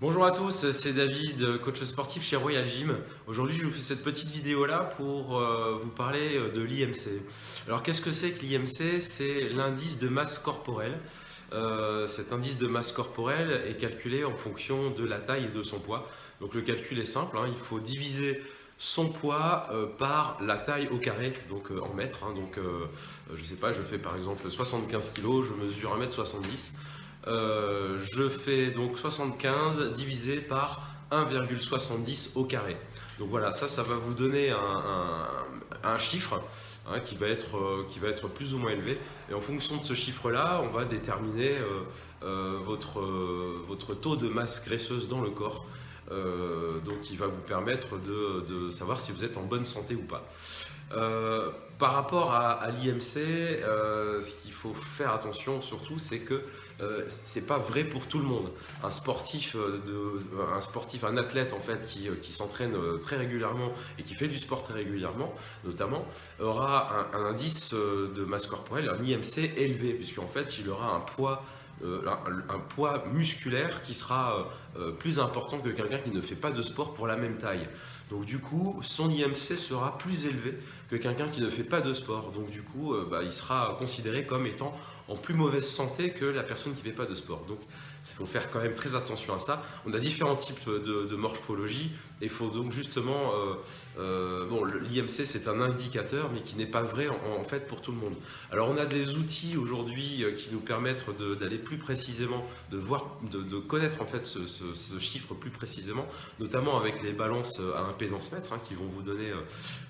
Bonjour à tous, c'est David, coach sportif chez Royal Gym. Aujourd'hui, je vous fais cette petite vidéo là pour vous parler de l'IMC. Alors, qu'est-ce que c'est que l'IMC? C'est l'indice de masse corporelle. Cet indice de masse corporelle est calculé en fonction de la taille et de son poids. Donc, le calcul est simple, hein, il faut diviser son poids par la taille au carré, donc en mètres. Je sais pas, je fais par exemple 75 kg, je mesure 1,70 m. Je fais donc 75 divisé par 1,70 au carré. Donc voilà, ça va vous donner un chiffre, hein, qui va être plus ou moins élevé. Et en fonction de ce chiffre-là, on va déterminer votre taux de masse graisseuse dans le corps. Donc qui va vous permettre de savoir si vous êtes en bonne santé ou pas. Par rapport à l'IMC, ce qu'il faut faire attention surtout, c'est que c'est pas vrai pour tout le monde. Un athlète en fait qui s'entraîne très régulièrement et qui fait du sport très régulièrement, notamment, aura un indice de masse corporelle, un IMC élevé, puisqu'en fait il aura un poids musculaire qui sera plus important que quelqu'un qui ne fait pas de sport pour la même taille. Donc du coup, son IMC sera plus élevé que quelqu'un qui ne fait pas de sport. Donc du coup, il sera considéré comme étant en plus mauvaise santé que la personne qui ne fait pas de sport. Donc il faut faire quand même très attention à ça. On a différents types de morphologie et il faut donc justement... l'IMC c'est un indicateur mais qui n'est pas vrai en fait pour tout le monde. Alors on a des outils aujourd'hui qui nous permettent d'aller plus précisément, de connaître en fait ce chiffre plus précisément, notamment avec les balances à impédance mètre, hein, qui vont vous donner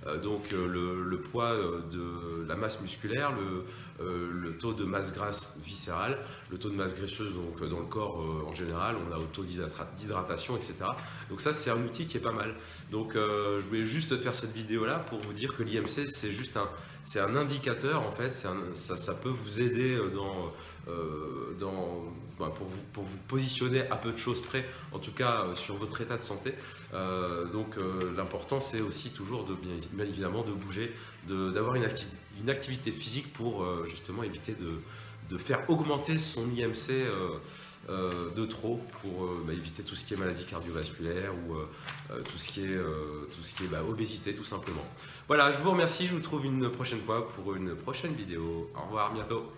le poids de la masse musculaire, le taux de masse grasse viscérale, le taux de masse graisseuse donc, dans le corps en général, on a le taux d'hydratation, etc. Donc ça c'est un outil qui est pas mal. Donc je voulais juste faire cette vidéo là pour vous dire que l'IMC c'est un indicateur en fait, ça peut vous aider pour vous positionner à peu de choses près, en tout cas sur votre état de santé. L'important c'est aussi toujours bien évidemment de bouger, d'avoir une activité physique pour justement éviter de faire augmenter son IMC de trop pour éviter tout ce qui est maladie cardiovasculaire ou tout ce qui est obésité tout simplement. Voilà, je vous remercie, je vous trouve une prochaine fois pour une prochaine vidéo. Au revoir, à bientôt.